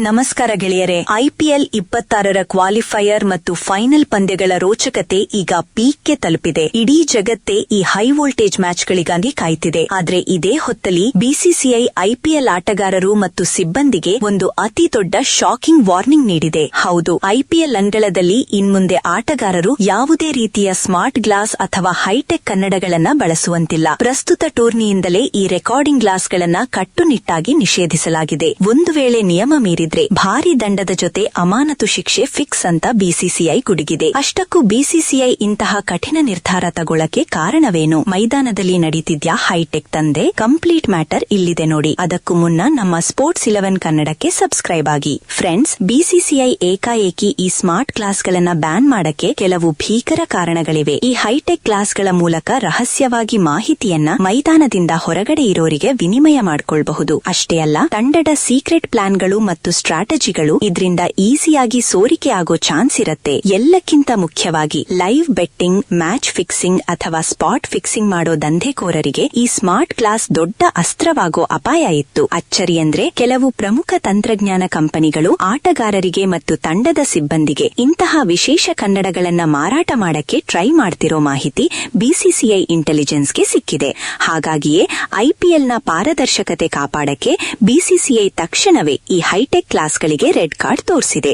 ನಮಸ್ಕಾರ ಗೆಳೆಯರೆ. IPL 26ರ qualifier ಮತ್ತು ಫೈನಲ್ ಪಂದ್ಯಗಳ ರೋಚಕತೆ ಈಗ ಪೀಕ್ಗೆ ತಲುಪಿದೆ. ಇಡೀ ಜಗತ್ತೇ ಈ ಹೈ ವೋಲ್ಟೇಜ್ ಮ್ಯಾಚ್ಗಳಿಗಾಗಿ ಕಾಯ್ತಿದೆ. ಆದ್ರೆ ಇದೇ ಹೊತ್ತಲ್ಲಿ ಬಿಸಿಸಿಐ ಐಪಿಎಲ್ ಆಟಗಾರರು ಮತ್ತು ಸಿಬ್ಬಂದಿಗೆ ಒಂದು ಅತಿ ದೊಡ್ಡ ಶಾಕಿಂಗ್ ವಾರ್ನಿಂಗ್ ನೀಡಿದೆ. ಹೌದು, ಐಪಿಎಲ್ ಅಂಗಳದಲ್ಲಿ ಇನ್ಮುಂದೆ ಆಟಗಾರರು ಯಾವುದೇ ರೀತಿಯ ಸ್ಮಾರ್ಟ್ ಗ್ಲಾಸ್ ಅಥವಾ ಹೈಟೆಕ್ ಕನ್ನಡಗಳನ್ನ ಬಳಸುವಂತಿಲ್ಲ. ಪ್ರಸ್ತುತ ಟೂರ್ನಿಯಿಂದಲೇ ಈ ರೆಕಾರ್ಡಿಂಗ್ ಗ್ಲಾಸ್ಗಳನ್ನ ಕಟ್ಟುನಿಟ್ಟಾಗಿ ನಿಷೇಧಿಸಲಾಗಿದೆ. ಒಂದು ವೇಳೆ ನಿಯಮ ಮೀರಿದ್ರೆ ಭಾರಿ ದಂಡದ ಜೊತೆ ಅಮಾನತು ಶಿಕ್ಷೆ ಫಿಕ್ಸ್ ಅಂತ ಬಿಸಿಸಿಐ ಗುಡುಗಿದೆ. ಅಷ್ಟಕ್ಕೂ ಬಿಸಿಸಿಐ ಇಂತಹ ಕಠಿಣ ನಿರ್ಧಾರ ತಗೊಳ್ಳಕ್ಕೆ ಕಾರಣವೇನು? ಮೈದಾನದಲ್ಲಿ ನಡೀತಿದ್ಯಾ ಹೈಟೆಕ್ ತಂದೆ? ಕಂಪ್ಲೀಟ್ ಮ್ಯಾಟರ್ ಇಲ್ಲಿದೆ ನೋಡಿ. ಅದಕ್ಕೂ ಮುನ್ನ ನಮ್ಮ ಸ್ಪೋರ್ಟ್ಸ್ 11 ಕನ್ನಡಕ್ಕೆ ಸಬ್ಸ್ಕ್ರೈಬ್ ಆಗಿ. ಫ್ರೆಂಡ್ಸ್, ಬಿಸಿಸಿಐ ಏಕಾಏಕಿ ಈ ಸ್ಮಾರ್ಟ್ ಕ್ಲಾಸ್ಗಳನ್ನ ಬ್ಯಾನ್ ಮಾಡಕ್ಕೆ ಕೆಲವು ಭೀಕರ ಕಾರಣಗಳಿವೆ. ಈ ಹೈಟೆಕ್ ಕ್ಲಾಸ್ಗಳ ಮೂಲಕ ರಹಸ್ಯವಾಗಿ ಮಾಹಿತಿಯನ್ನ ಮೈದಾನದಿಂದ ಹೊರಗಡೆ ಇರೋರಿಗೆ ವಿನಿಮಯ ಮಾಡಿಕೊಳ್ಳಬಹುದು. ಅಷ್ಟೇ ಅಲ್ಲ, ತಂಡದ ಸೀಕ್ರೆಟ್ ಪ್ಲಾನ್ಗಳು ಮತ್ತು ಸ್ಟ್ರಾಟಜಿಗಳು ಇದರಿಂದ ಈಸಿಯಾಗಿ ಸೋರಿಕೆ ಆಗೋ ಚಾನ್ಸ್ ಇರುತ್ತೆ. ಎಲ್ಲಕ್ಕಿಂತ ಮುಖ್ಯವಾಗಿ ಲೈವ್ ಬೆಟ್ಟಿಂಗ್, ಮ್ಯಾಚ್ ಫಿಕ್ಸಿಂಗ್ ಅಥವಾ ಸ್ಪಾಟ್ ಫಿಕ್ಸಿಂಗ್ ಮಾಡೋ ದಂಧೆಕೋರರಿಗೆ ಈ ಸ್ಮಾರ್ಟ್ ಕ್ಲಾಸ್ ದೊಡ್ಡ ಅಸ್ತ್ರವಾಗೋ ಅಪಾಯ ಇತ್ತು. ಅಚ್ಚರಿ ಅಂದ್ರೆ, ಕೆಲವು ಪ್ರಮುಖ ತಂತ್ರಜ್ಞಾನ ಕಂಪನಿಗಳು ಆಟಗಾರರಿಗೆ ಮತ್ತು ತಂಡದ ಸಿಬ್ಬಂದಿಗೆ ಇಂತಹ ವಿಶೇಷ ಕನ್ನಡಗಳನ್ನ ಮಾರಾಟ ಮಾಡಕ್ಕೆ ಟ್ರೈ ಮಾಡ್ತಿರೋ ಮಾಹಿತಿ ಬಿಸಿಸಿಐ ಇಂಟೆಲಿಜೆನ್ಸ್ಗೆ ಸಿಕ್ಕಿದೆ. ಹಾಗಾಗಿಯೇ ಐಪಿಎಲ್ನ ಪಾರದರ್ಶಕತೆ ಕಾಪಾಡಕ್ಕೆ ಬಿಸಿಸಿಐ ತಕ್ಷಣವೇ ಈ ಹೈಟೆಕ್ ಕ್ಲಾಸ್ಗಳಿಗೆ ರೆಡ್ ಕಾರ್ಡ್ ತೋರಿಸಿದೆ.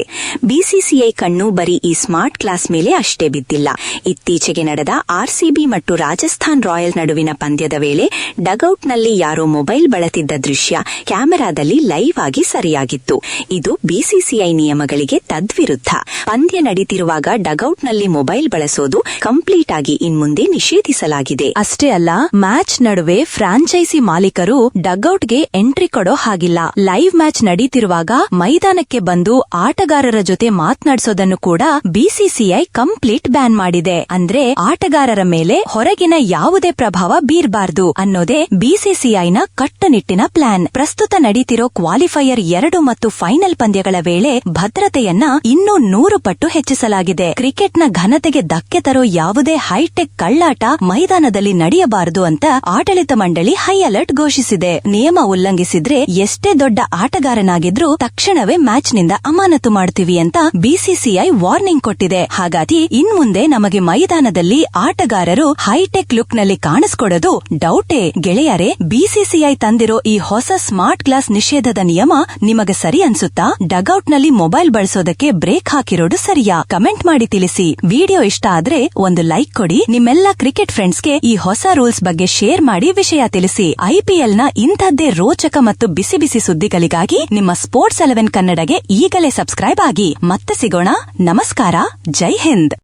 ಬಿಸಿಸಿಐ ಕಣ್ಣು ಬರೀ ಈ ಸ್ಮಾರ್ಟ್ ಕ್ಲಾಸ್ ಮೇಲೆ ಅಷ್ಟೇ ಬಿದ್ದಿಲ್ಲ. ಇತ್ತೀಚೆಗೆ ನಡೆದ ಆರ್ಸಿಬಿ ಮತ್ತು ರಾಜಸ್ಥಾನ್ ರಾಯಲ್ ನಡುವಿನ ಪಂದ್ಯದ ವೇಳೆ ಡಗೌಟ್ನಲ್ಲಿ ಯಾರೋ ಮೊಬೈಲ್ ಬಳತಿದ್ದ ದೃಶ್ಯ ಕ್ಯಾಮೆರಾದಲ್ಲಿ ಲೈವ್ ಆಗಿ ಸರಿಯಾಗಿತ್ತು. ಇದು ಬಿಸಿಸಿಐ ನಿಯಮಗಳಿಗೆ ತದ್ವಿರುದ್ಧ. ಪಂದ್ಯ ನಡೀತಿರುವಾಗ ಡಗೌಟ್ನಲ್ಲಿ ಮೊಬೈಲ್ ಬಳಸೋದು ಕಂಪ್ಲೀಟ್ ಆಗಿ ಇನ್ಮುಂದೆ ನಿಷೇಧಿಸಲಾಗಿದೆ. ಅಷ್ಟೇ ಅಲ್ಲ, ಮ್ಯಾಚ್ ನಡುವೆ ಫ್ರಾಂಚೈಸಿ ಮಾಲೀಕರು ಡಗೌಟ್ಗೆ ಎಂಟ್ರಿ ಕೊಡೋ ಹಾಗಿಲ್ಲ. ಲೈವ್ ಮ್ಯಾಚ್ ನಡೀತಿರುವಾಗ ಮೈದಾನಕ್ಕೆ ಬಂದು ಆಟಗಾರರ ಜೊತೆ ಮಾತನಾಡಿಸೋದನ್ನು ಕೂಡ ಬಿಸಿಸಿಐ ಕಂಪ್ಲೀಟ್ ಬ್ಯಾನ್ ಮಾಡಿದೆ. ಅಂದ್ರೆ ಆಟಗಾರರ ಮೇಲೆ ಹೊರಗಿನ ಯಾವುದೇ ಪ್ರಭಾವ ಬೀರಬಾರದು ಅನ್ನೋದೇ ಬಿಸಿಸಿಐನ ಕಟ್ಟುನಿಟ್ಟಿನ ಪ್ಲಾನ್. ಪ್ರಸ್ತುತ ನಡೀತಿರೋ ಕ್ವಾಲಿಫೈಯರ್ 2 ಮತ್ತು ಫೈನಲ್ ಪಂದ್ಯಗಳ ವೇಳೆ ಭದ್ರತೆಯನ್ನ ಇನ್ನೂ 100 ಪಟ್ಟು ಹೆಚ್ಚಿಸಲಾಗಿದೆ. ಕ್ರಿಕೆಟ್ನ ಘನತೆಗೆ ಧಕ್ಕೆ ತರೋ ಯಾವುದೇ ಹೈಟೆಕ್ ಕಳ್ಳಾಟ ಮೈದಾನದಲ್ಲಿ ನಡೆಯಬಾರದು ಅಂತ ಆಡಳಿತ ಮಂಡಳಿ ಹೈ ಅಲರ್ಟ್ ಘೋಷಿಸಿದೆ. ನಿಯಮ ಉಲ್ಲಂಘಿಸಿದ್ರೆ ಎಷ್ಟೇ ದೊಡ್ಡ ಆಟಗಾರನಾಗಿದ್ರೂ ತಕ್ಷಣವೇ ಮ್ಯಾಚ್ನಿಂದ ಅಮಾನತು ಮಾಡ್ತೀವಿ ಅಂತ ಬಿಸಿಸಿಐ ವಾರ್ನಿಂಗ್ ಕೊಟ್ಟಿದೆ. ಹಾಗಾಗಿ ಇನ್ಮುಂದೆ ನಮಗೆ ಮೈದಾನದಲ್ಲಿ ಆಟಗಾರರು ಹೈಟೆಕ್ ಲುಕ್ನಲ್ಲಿ ಕಾಣಿಸ್ಕೊಡೋದು ಡೌಟೇ. ಗೆಳೆಯರೇ, ಬಿಸಿಸಿಐ ತಂದಿರೋ ಈ ಹೊಸ ಸ್ಮಾರ್ಟ್ ಗ್ಲಾಸ್ ನಿಷೇಧದ ನಿಯಮ ನಿಮಗೆ ಸರಿ ಅನ್ಸುತ್ತಾ? ಡಗೌಟ್ನಲ್ಲಿ ಮೊಬೈಲ್ ಬಳಸೋದಕ್ಕೆ ಬ್ರೇಕ್ ಹಾಕಿರೋದು ಸರಿಯಾ? ಕಮೆಂಟ್ ಮಾಡಿ ತಿಳಿಸಿ. ವಿಡಿಯೋ ಇಷ್ಟ ಆದ್ರೆ ಒಂದು ಲೈಕ್ ಕೊಡಿ. ನಿಮ್ಮೆಲ್ಲ ಕ್ರಿಕೆಟ್ ಫ್ರೆಂಡ್ಸ್ಗೆ ಈ ಹೊಸ ರೂಲ್ಸ್ ಬಗ್ಗೆ ಶೇರ್ ಮಾಡಿ ವಿಷಯ ತಿಳಿಸಿ. ಐಪಿಎಲ್ನ ಇಂಥದ್ದೇ ರೋಚಕ ಮತ್ತು ಬಿಸಿ ಬಿಸಿ ಸುದ್ದಿಗಳಿಗಾಗಿ ನಿಮ್ಮ ಸ್ಪೋರ್ಟ್ಸ್ 11 ಕನ್ನಡಗೆ ಈಗಲೇ ಸಬ್ಸ್ಕ್ರೈಬ್ ಆಗಿ. ಮತ್ತೆ ಸಿಗೋಣ. ನಮಸ್ಕಾರ. ಜೈ ಹಿಂದ್.